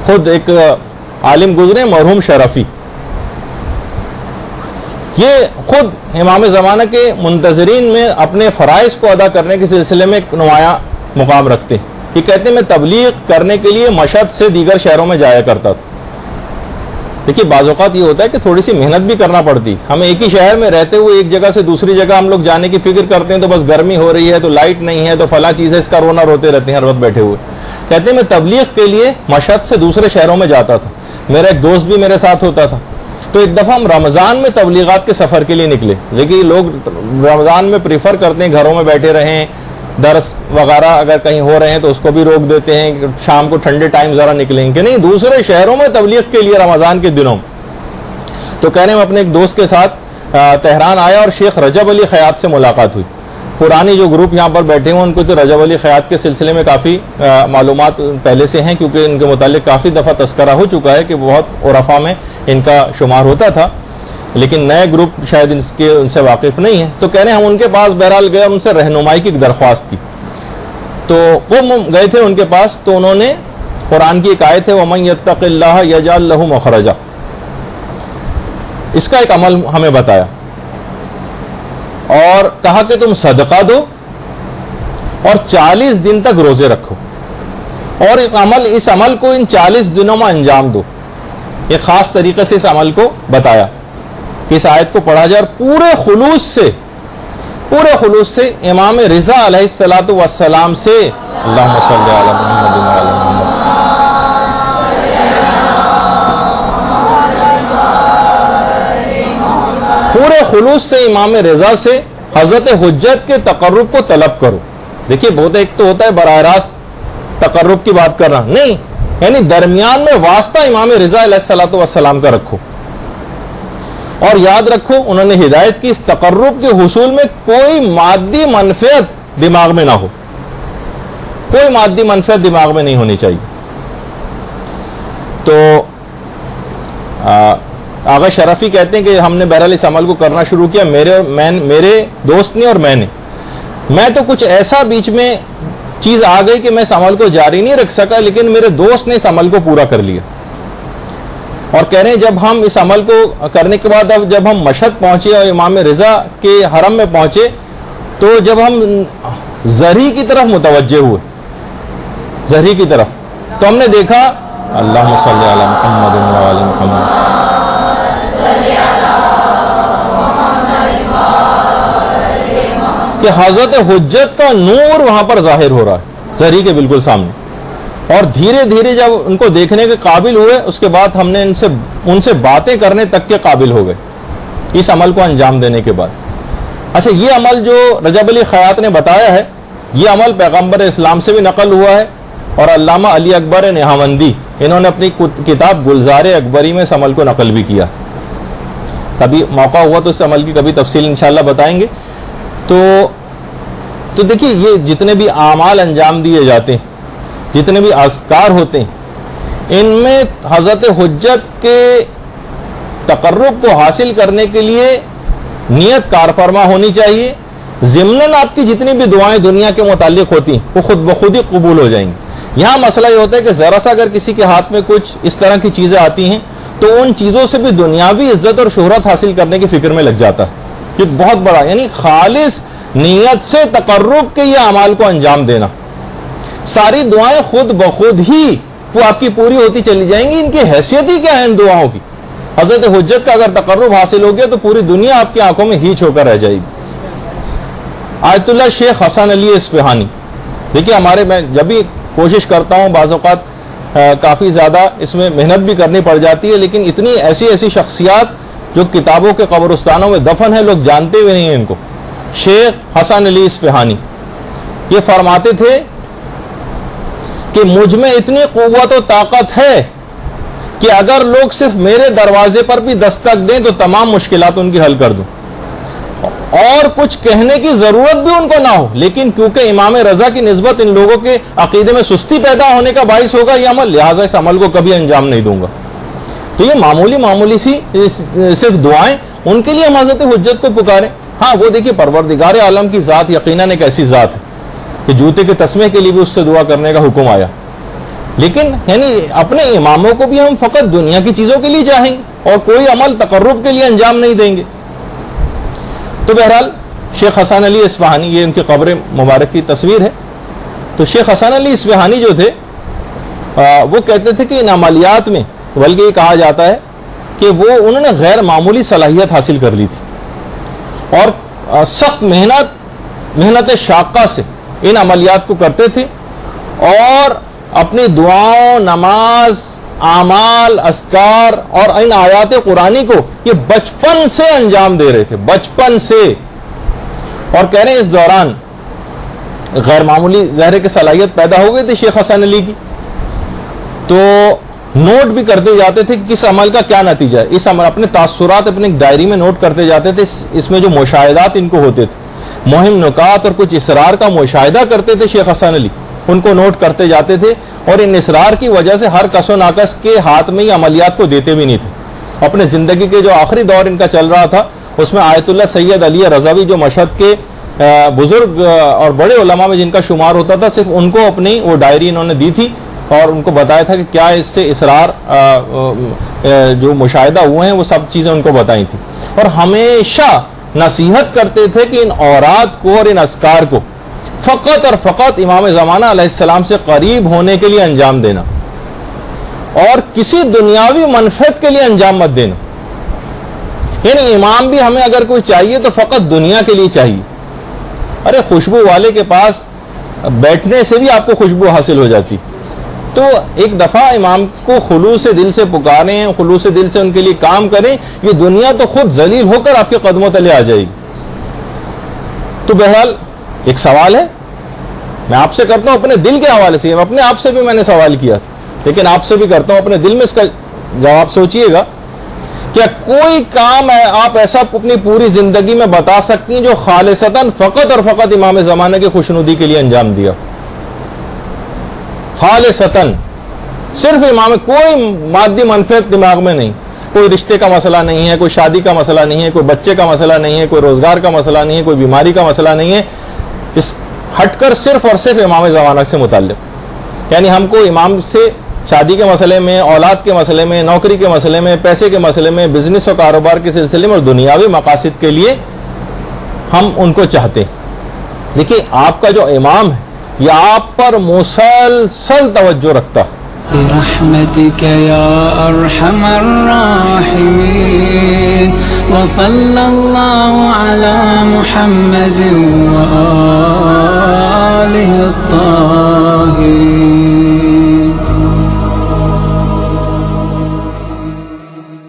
خود ایک عالم گزرے مرحوم شرفی، یہ خود امام زمانہ کے منتظرین میں اپنے فرائض کو ادا کرنے کے سلسلے میں ایک نمایاں مقام رکھتے ہیں۔ یہ کہتے ہیں میں تبلیغ کرنے کے لیے مشہد سے دیگر شہروں میں جایا کرتا تھا۔ دیکھیے بعض اوقات یہ ہوتا ہے کہ تھوڑی سی محنت بھی کرنا پڑتی، ہم ایک ہی شہر میں رہتے ہوئے ایک جگہ سے دوسری جگہ ہم لوگ جانے کی فکر کرتے ہیں تو بس گرمی ہو رہی ہے تو لائٹ نہیں ہے تو فلاں چیز ہے، اس کا رونا روتے رہتے ہیں ہر وقت بیٹھے ہوئے۔ کہتے ہیں میں تبلیغ کے لیے مشہد سے دوسرے شہروں میں جاتا تھا، میرا ایک دوست بھی میرے ساتھ ہوتا تھا۔ تو ایک دفعہ ہم رمضان میں تبلیغات کے سفر کے لیے نکلے، لیکن لوگ رمضان میں پریفر کرتے ہیں گھروں میں بیٹھے رہیں، درس وغیرہ اگر کہیں ہو رہے ہیں تو اس کو بھی روک دیتے ہیں، شام کو ٹھنڈے ٹائم ذرا نکلیں کہ نہیں دوسرے شہروں میں تبلیغ کے لیے رمضان کے دنوں۔ تو کہنے میں اپنے ایک دوست کے ساتھ تہران آیا اور شیخ رجب علی خیاط سے ملاقات ہوئی۔ پرانی جو گروپ یہاں پر بیٹھے ہوئے ان کو تو رجب علی خیاط کے سلسلے میں کافی معلومات پہلے سے ہیں، کیونکہ ان کے متعلق کافی دفعہ تذکرہ ہو چکا ہے کہ بہت عرفا میں ان کا شمار ہوتا تھا، لیکن نئے گروپ شاید ان سے واقف نہیں ہیں۔ تو کہہ رہے ہیں ہم ان کے پاس بہرحال گئے اور ان سے رہنمائی کی درخواست کی۔ تو وہ گئے تھے ان کے پاس، تو انہوں نے قرآن کی ایک آیت ہے وَمَن يَتَّقِ اللَّهَ يَجْعَل لَهُ مَخْرَجًا، اس کا ایک عمل ہمیں بتایا اور کہا کہ تم صدقہ دو اور 40 دن تک روزے رکھو، اور اس عمل کو ان 40 دنوں میں انجام دو۔ ایک خاص طریقے سے اس عمل کو بتایا کہ اس آیت کو پڑھا جائے اور پورے خلوص سے امام رضا علیہ السلام سے اللہم صلی علی محمد و علی محمد، پورے خلوص سے امام رضا سے حضرت حجت کے تقرب کو طلب کرو۔ دیکھیے بہت ایک تو ہوتا ہے براہ راست تقرب کی بات کرنا، نہیں، یعنی درمیان میں واسطہ امام رضا علیہ السلام کا رکھو، اور یاد رکھو انہوں نے ہدایت کی اس تقرب کے حصول میں کوئی مادی منفعت دماغ میں نہ ہو، کوئی مادی منفعت دماغ میں نہیں ہونی چاہیے۔ تو آغا شرفی کہتے ہیں کہ ہم نے بہرحال اس عمل کو کرنا شروع کیا، میرے دوست نے اور میں تو کچھ ایسا بیچ میں چیز آ گئی کہ میں اس عمل کو جاری نہیں رکھ سکا، لیکن میرے دوست نے اس عمل کو پورا کر لیا۔ اور کہہ رہے ہیں جب ہم اس عمل کو کرنے کے بعد اب جب ہم مشہد پہنچے اور امام رضا کے حرم میں پہنچے تو جب ہم زہری کی طرف متوجہ ہوئے، زہری کی طرف، تو ہم نے دیکھا اللہم صلی علی محمد و علی محمد، کہ حضرت حجت کا نور وہاں پر ظاہر ہو رہا ہے زہری کے بالکل سامنے۔ اور دھیرے دھیرے جب ان کو دیکھنے کے قابل ہوئے اس کے بعد ہم نے ان سے باتیں کرنے تک کے قابل ہو گئے اس عمل کو انجام دینے کے بعد۔ اچھا، یہ عمل جو رجب علی خیاط نے بتایا ہے یہ عمل پیغمبر اسلام سے بھی نقل ہوا ہے، اور علامہ علی اکبر نہاوندی انہوں نے اپنی کتاب گلزار اکبری میں اس عمل کو نقل بھی کیا۔ کبھی موقع ہوا تو اس عمل کی کبھی تفصیل انشاءاللہ بتائیں گے۔ تو دیکھیے یہ جتنے بھی اعمال انجام دیے جاتے ہیں، جتنے بھی اذکار ہوتے ہیں، ان میں حضرت حجت کے تقرب کو حاصل کرنے کے لیے نیت کار فرما ہونی چاہیے۔ ضمناً آپ کی جتنی بھی دعائیں دنیا کے متعلق ہوتی ہیں وہ خود بخود ہی قبول ہو جائیں گی۔ یہاں مسئلہ یہ ہوتا ہے کہ ذرا سا اگر کسی کے ہاتھ میں کچھ اس طرح کی چیزیں آتی ہیں تو ان چیزوں سے بھی دنیاوی عزت اور شہرت حاصل کرنے کی فکر میں لگ جاتا ہے۔ یہ بہت بڑا، یعنی خالص نیت سے تقرب کے یہ اعمال کو انجام دینا، ساری دعائیں خود بخود ہی وہ آپ کی پوری ہوتی چلی جائیں گی۔ ان کی حیثیت ہی کیا ہے ان دعاؤں کی؟ حضرت حجت کا اگر تقرب حاصل ہو گیا تو پوری دنیا آپ کی آنکھوں میں ہیچ ہو کر رہ جائے گی۔ آیت اللہ شیخ حسن علی اصفہانی، دیکھیے میں جب بھی کوشش کرتا ہوں بعض اوقات کافی زیادہ اس میں محنت بھی کرنی پڑ جاتی ہے، لیکن اتنی ایسی شخصیات جو کتابوں کے قبرستانوں میں دفن ہیں لوگ جانتے ہوئے نہیں ہیں ان کو۔ شیخ حسن علی اصفہانی یہ فرماتے تھے کہ مجھ میں اتنی قوت و طاقت ہے کہ اگر لوگ صرف میرے دروازے پر بھی دستک دیں تو تمام مشکلات ان کی حل کر دوں، اور کچھ کہنے کی ضرورت بھی ان کو نہ ہو، لیکن کیونکہ امام رضا کی نسبت ان لوگوں کے عقیدے میں سستی پیدا ہونے کا باعث ہوگا یہ عمل، لہٰذا اس عمل کو کبھی انجام نہیں دوں گا۔ تو یہ معمولی سی صرف دعائیں، ان کے لیے ہم حضرت حجت کو پکاریں۔ ہاں وہ دیکھیے پروردگار عالم کی ذات یقیناً ایک ایسی ذات ہے کہ جوتے کے تسمے کے لیے بھی اس سے دعا کرنے کا حکم آیا، لیکن یعنی اپنے اماموں کو بھی ہم فقط دنیا کی چیزوں کے لیے چاہیں گے اور کوئی عمل تقرب کے لیے انجام نہیں دیں گے. تو بہرحال شیخ حسن علی اصفہانی، یہ ان کی قبر مبارک کی تصویر ہے. تو شیخ حسن علی اصفہانی جو تھے وہ کہتے تھے کہ ان عملیات میں، بلکہ یہ کہا جاتا ہے کہ وہ انہوں نے غیر معمولی صلاحیت حاصل کر لی تھی اور سخت محنت شاقہ سے ان عملیات کو کرتے تھے اور اپنی دعاؤں، نماز، اعمال، اذکار اور ان آیات قرآنی کو یہ بچپن سے انجام دے رہے تھے، بچپن سے. اور کہہ رہے ہیں اس دوران غیر معمولی ظاہر کی صلاحیت پیدا ہو گئی تھی شیخ حسن علی کی، تو نوٹ بھی کرتے جاتے تھے کہ کس عمل کا کیا نتیجہ ہے. اس عمل اپنے تاثرات اپنی ڈائری میں نوٹ کرتے جاتے تھے. اس میں جو مشاہدات ان کو ہوتے تھے، مہم نکات اور کچھ اسرار کا مشاہدہ کرتے تھے شیخ حسن علی، ان کو نوٹ کرتے جاتے تھے اور ان اسرار کی وجہ سے ہر کس و ناقص کے ہاتھ میں یہ عملیات کو دیتے بھی نہیں تھے. اپنے زندگی کے جو آخری دور ان کا چل رہا تھا اس میں آیت اللہ سید علی رضوی جو مشہد کے بزرگ اور بڑے علماء میں جن کا شمار ہوتا تھا، صرف ان کو اپنی وہ ڈائری انہوں نے دی تھی اور ان کو بتایا تھا کہ کیا اس سے اسرار جو مشاہدہ ہوئے ہیں وہ سب چیزیں ان کو بتائی تھی. اور ہمیشہ نصیحت کرتے تھے کہ ان اوراد کو اور ان اذکار کو فقط اور فقط امام زمانہ علیہ السلام سے قریب ہونے کے لیے انجام دینا اور کسی دنیاوی منفعت کے لیے انجام مت دینا. یعنی امام بھی ہمیں اگر کوئی چاہیے تو فقط دنیا کے لیے چاہیے. ارے خوشبو والے کے پاس بیٹھنے سے بھی آپ کو خوشبو حاصل ہو جاتی. تو ایک دفعہ امام کو خلوص دل سے پکاریں، خلوص دل سے ان کے لیے کام کریں، یہ دنیا تو خود ذلیل ہو کر آپ کے قدموں تلے آ جائے گی. تو بہرحال ایک سوال ہے میں آپ سے کرتا ہوں اپنے دل کے حوالے سے، اپنے آپ سے بھی میں نے سوال کیا تھا لیکن آپ سے بھی کرتا ہوں اپنے دل میں اس کا جواب سوچئے گا. کیا کوئی کام ہے آپ ایسا اپنی پوری زندگی میں بتا سکتی ہیں جو خالصتاً فقط اور فقط امام زمانہ کی خوشنودی کے لیے انجام دیا؟ خالصتاً صرف امام، کوئی مادی منفعت دماغ میں نہیں، کوئی رشتے کا مسئلہ نہیں ہے، کوئی شادی کا مسئلہ نہیں ہے، کوئی بچے کا مسئلہ نہیں ہے، کوئی روزگار کا مسئلہ نہیں ہے، کوئی بیماری کا مسئلہ نہیں ہے، اس ہٹ کر صرف اور صرف امام زمانہ سے متعلق. یعنی ہم کو امام سے شادی کے مسئلے میں، اولاد کے مسئلے میں، نوکری کے مسئلے میں، پیسے کے مسئلے میں، بزنس اور کاروبار کے سلسلے میں اور دنیاوی مقاصد کے لیے ہم ان کو چاہتے ہیں. دیکھیے آپ کا جو امام ہے یہ آپ پر مسلسل توجہ رکھتا ہے. برحمتك يا أرحم الراحمين وصلى الله على محمد وآله الطاهرين.